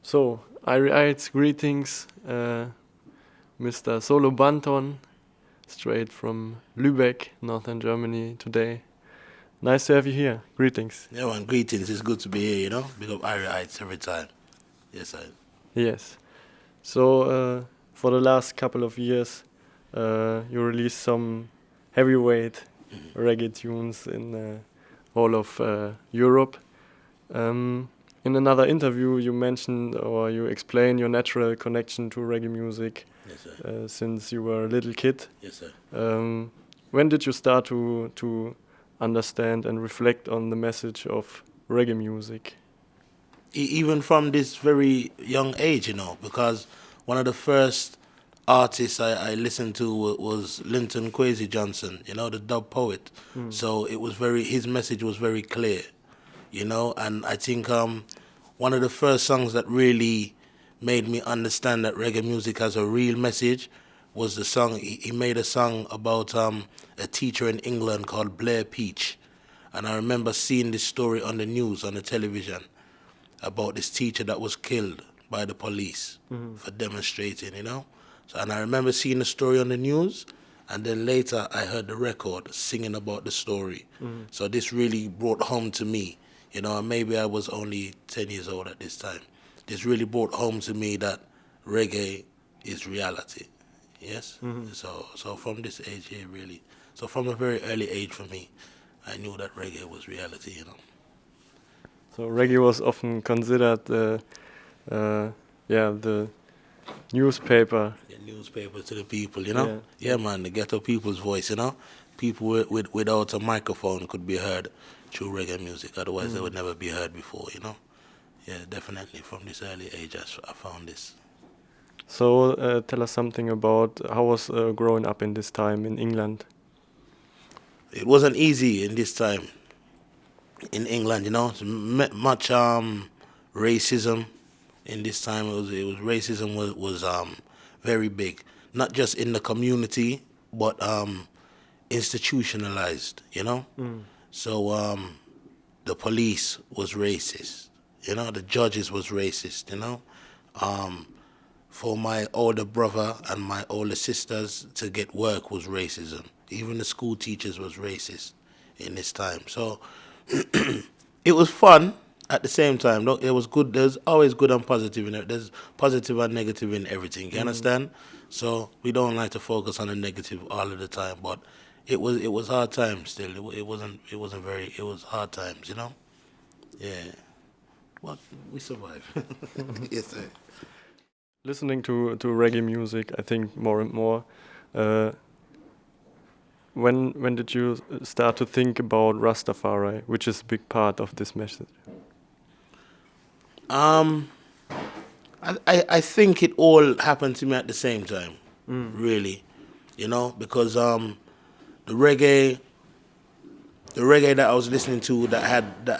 So, IrieItes, greetings, Mr. Solo Banton, straight from Lübeck, northern Germany today. Nice to have you here. Greetings. Yeah, man, greetings. It's good to be here, Big up IrieItes every time. Yes, I. Yes. So, for the last couple of years, you released some heavyweight reggae tunes in all of Europe. In another interview, you mentioned or you explained your natural connection to reggae music Yes, sir. since you were a little kid. Yes, sir. When did you start to understand and reflect on the message of reggae music? Even from this very young age, because one of the first artists I listened to was Linton Kwesi Johnson, the dub poet. So it was his message was very clear, and I think one of the first songs that really made me understand that reggae music has a real message was the song, he made a song about a teacher in England called Blair Peach. And I remember seeing this story on the news, on the television, about this teacher that was killed by the police for demonstrating. So, and I remember seeing the story on the news, and then later I heard the record singing about the story. So this really brought home to me, and maybe I was only 10 years old at this time. This really brought home to me that reggae is reality. Yes? So from this age here, really. So from a very early age for me, I knew that reggae was reality. So reggae was often considered the newspaper. The newspaper to the people, Yeah. man, the ghetto people's voice, People without a microphone could be heard through reggae music. Otherwise, they would never be heard before, Yeah, definitely. From this early age, I found this. So tell us something about how was growing up in this time in England. It wasn't easy in this time in England, much racism in this time. Racism was very big, not just in the community, but institutionalized, So the police was racist, the judges was racist, For my older brother and my older sisters to get work was racism. Even the school teachers was racist in this time. So it was fun at the same time. Look, it was good. There's always good and positive in it. There's positive and negative in everything. You understand? So we don't like to focus on the negative all of the time. But it was hard times still. It was hard times. Yeah. But we survived. Yes, sir. Listening to reggae music, I think more and more. When did you start to think about Rastafari, which is a big part of this message? I think it all happened to me at the same time, really, because the reggae that I was listening to that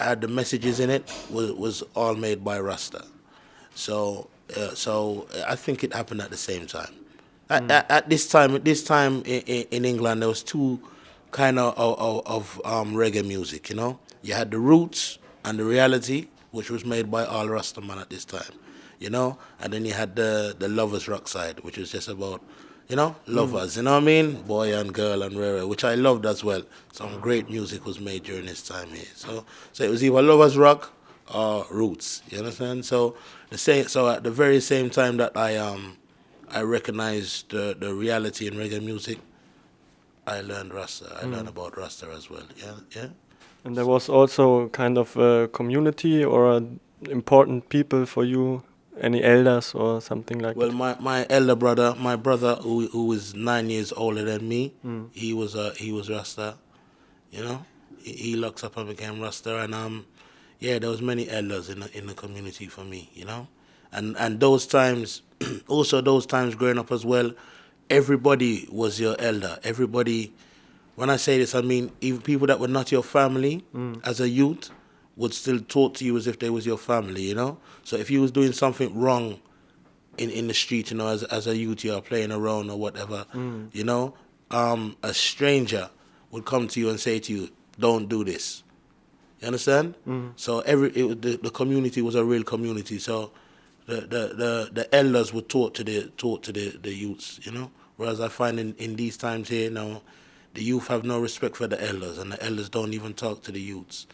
had the messages in it was all made by Rasta. So I think it happened at the same time. At this time in England, there was two kind of reggae music. You had the roots and the reality, which was made by all Rastaman at this time. And then you had the lovers rock side, which was just about lovers, you know what I mean? Boy and girl and rare, which I loved as well. Some great music was made during this time here. So it was either lovers rock or roots. You understand? So at the very same time that I recognized the reality in reggae music, I learned Rasta. I learned about Rasta as well. Yeah. And there was also kind of a community or important people for you, any elders or something like Well, that? my elder brother, who is 9 years older than me, he was Rasta. He locked up and became Rasta, and there was many elders in the community for me, and those times, also those times growing up as well, everybody was your elder. Everybody, when I say this, I mean even people that were not your family as a youth would still talk to you as if they was your family, So if you was doing something wrong in the street, as a youth, you're playing around or whatever, a stranger would come to you and say to you, "Don't do this." You understand? So the community was a real community. So the elders would talk to the youths, you know. Whereas I find in these times here now, the youth have no respect for the elders, and the elders don't even talk to the youths,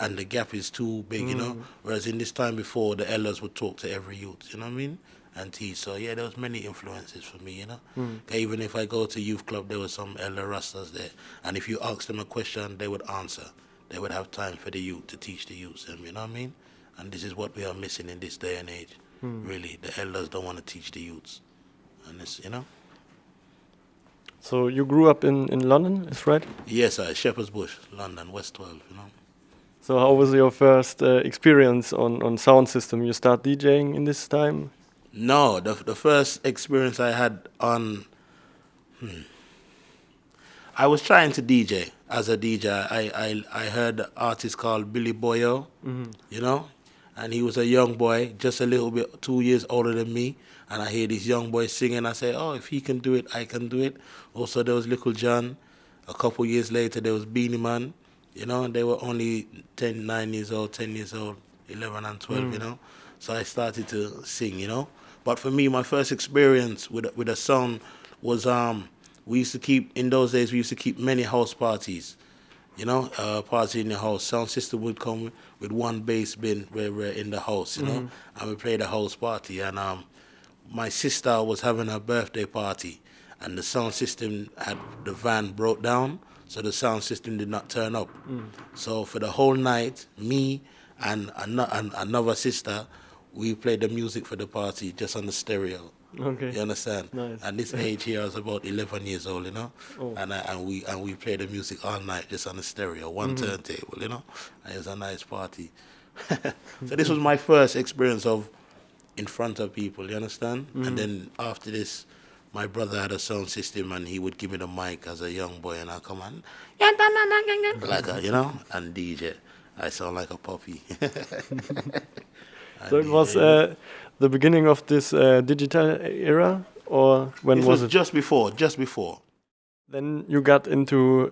and the gap is too big, you know. Whereas in this time before, the elders would talk to every youth, you know what I mean, and teach. So yeah, there was many influences for me, you know. Even if I go to youth club, there was some elder rastas there, and if you ask them a question, they would answer. They would have time for the youth to teach the youths them, you know what I mean. And this is what we are missing in this day and age. Really, the elders don't want to teach the youths, and it's, you know. So you grew up in London, is right? Yes, Shepherd's Bush, London, West 12, you know. So how was your first experience on sound system? You start DJing in this time? No, the first experience I had on, I was trying to DJ. As a DJ, I heard an artist called Billy Boyo, you know, and he was a young boy, just a little bit, 2 years older than me. And I hear this young boy singing. I say, oh, if he can do it, I can do it. Also, there was Little John. A couple years later, there was Beanie Man. You know, they were only 9 years old, 10 years old, 11 and 12, you know. So I started to sing, you know. But for me, my first experience with a song was, we used to keep, in those days, we used to keep many house parties. You know, party in the house. Sound system would come with one bass bin where we're in the house, you know, and we played a house party. And my sister was having her birthday party, and the sound system the van broke down, so the sound system did not turn up. So for the whole night, me and another sister, we played the music for the party just on the stereo. Okay. You understand? Nice. And this age here, I was about 11 years old, you know, Oh. and we played the music all night just on the stereo, one turntable, you know, and it was a nice party. So this was my first experience of in front of people, you understand? And then after this, my brother had a sound system, and he would give me the mic as a young boy, and I come on, like a, you know, and DJ. I sound like a puppy. So it was the beginning of this digital era, or when was it? Just before. Then you got into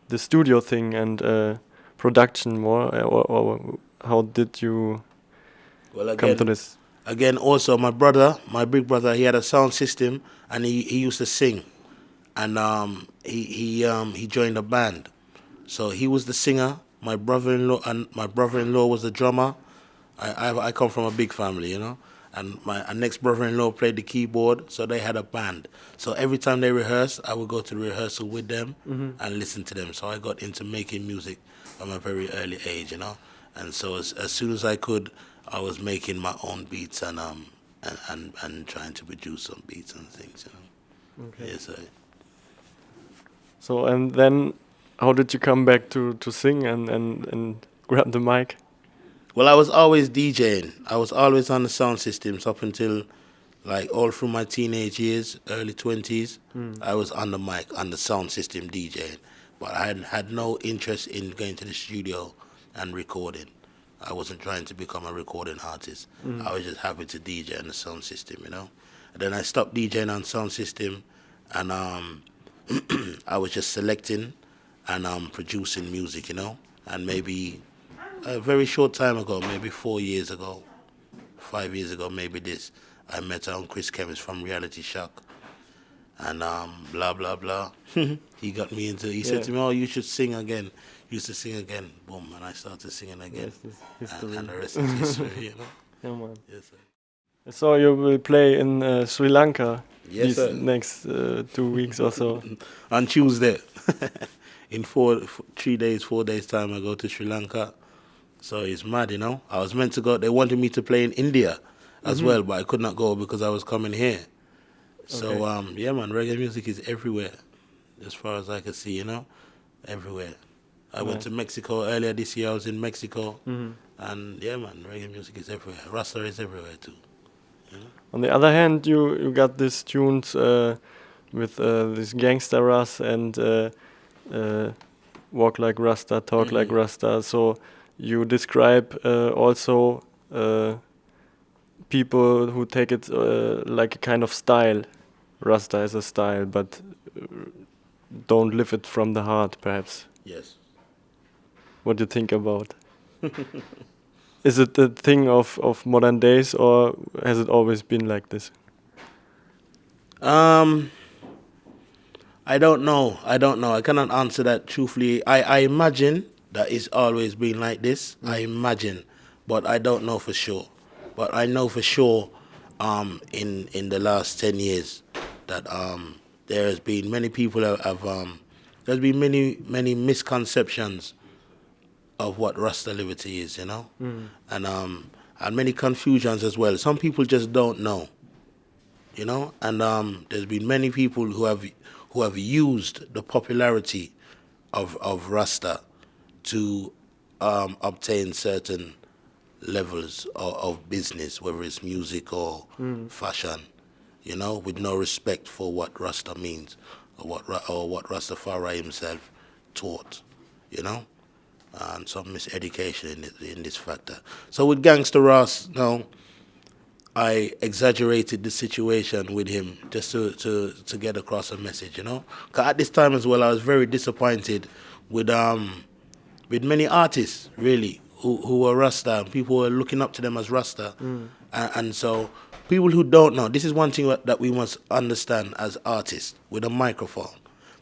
the studio thing and production more, or how did you come to this? Again, also my big brother, he had a sound system, and he used to sing, and he joined a band, so he was the singer. My brother-in-law was the drummer. I come from a big family, you know, and my next brother-in-law played the keyboard, so they had a band. So every time they rehearsed, I would go to the rehearsal with them and listen to them. So I got into making music from a very early age, you know, and so as soon as I could, I was making my own beats and trying to produce some beats and things, you know. Okay. Yes, So and then, how did you come back to sing and grab the mic? Well, I was always DJing. I was always on the sound systems up until, like, all through my teenage years, early 20s. I was on the mic, on the sound system DJing. But I had no interest in going to the studio and recording. I wasn't trying to become a recording artist. I was just happy to DJ on the sound system, you know. And then I stopped DJing on sound system, and I was just selecting and producing music, you know. And maybe a very short time ago, maybe 4 years ago, 5 years ago, maybe I met Chris Kemist from Reality Shock, and blah blah blah. He got me into. He said to me, "Oh, you should sing again. You used to sing again." Boom, and I started singing again. Yes, and the rest is history, you know. Yeah, man. Yes, sir. So you will play in Sri Lanka Yes, these sir. next 2 weeks or so. On Tuesday, in 4 days time, I go to Sri Lanka. So it's mad, you know. I was meant to go. They wanted me to play in India as well, but I could not go because I was coming here. So yeah, man, reggae music is everywhere, as far as I can see, you know, everywhere. I went to Mexico earlier this year. I was in Mexico, and yeah, man, reggae music is everywhere. Rasta is everywhere too. You know? On the other hand, you got these tunes with this gangster Ras and walk like Rasta, talk like Rasta. So you describe also people who take it like a kind of style. Rasta is a style, but don't live it from the heart, perhaps. Yes. What do you think about? Is it the thing of modern days, or has it always been like this? I don't know. I cannot answer that truthfully. I imagine that it's always been like this. I imagine, but I don't know for sure. But I know for sure, in the last 10 years, that there has been many people there's been many misconceptions of what Rasta liberty is, you know, and many confusions as well. Some people just don't know, you know, and there's been many people who have used the popularity of Rasta to obtain certain levels of business, whether it's music or fashion, you know, with no respect for what Rasta means or what Rastafari himself taught, you know, and some miseducation in this factor. So with Gangster Ross, no, I exaggerated the situation with him just to get across a message, you know. 'Cause at this time as well, I was very disappointed with many artists really who were Rasta, and people were looking up to them as Rasta, and so people who don't know, this is one thing that we must understand as artists with a microphone,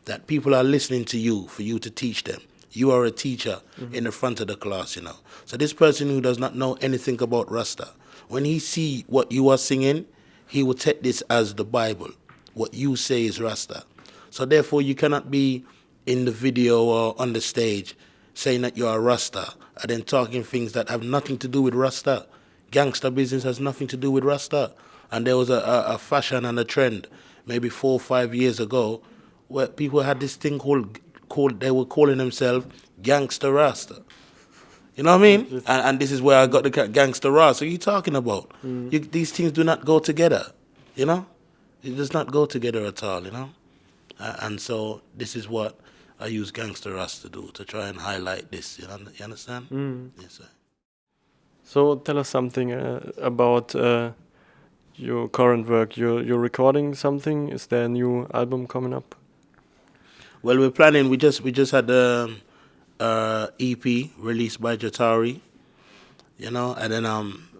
that people are listening to you for you to teach them. You are a teacher in the front of the class, you know. So this person who does not know anything about Rasta, when he see what you are singing, he will take this as the Bible. What you say is Rasta. So therefore, you cannot be in the video or on the stage saying that you're a Rasta and then talking things that have nothing to do with Rasta. Gangster business has nothing to do with Rasta. And there was a fashion and a trend maybe 4 or 5 years ago where people had this thing they were calling themselves Gangster Rasta. You know what I mean? And this is where I got the Gangster Rasta. What are you talking about? These things do not go together, you know? It does not go together at all, you know? And so this is what I use Gangster Rasta to do, to try and highlight this, you understand? Yes, sir. So tell us something about your current work. You're recording something. Is there a new album coming up? Well, we're planning. We just had the EP released by Jahtari, you know, and then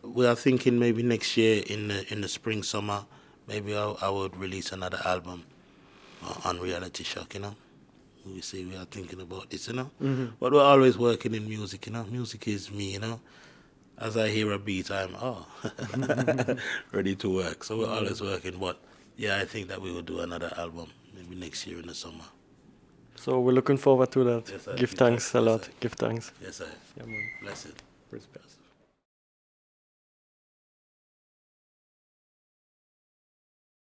we are thinking maybe next year in the spring summer, maybe I would release another album on Reality Shock, you know. We see we are thinking about this, you know. But we're always working in music, you know. Music is me, you know. As I hear a beat, I'm ready to work. So we're always working. But yeah, I think that we will do another album maybe next year in the summer. So we're looking forward to that. Yes, sir. Give thanks a lot. Give thanks. Yes, sir. Yeah, man. Bless it. Respect.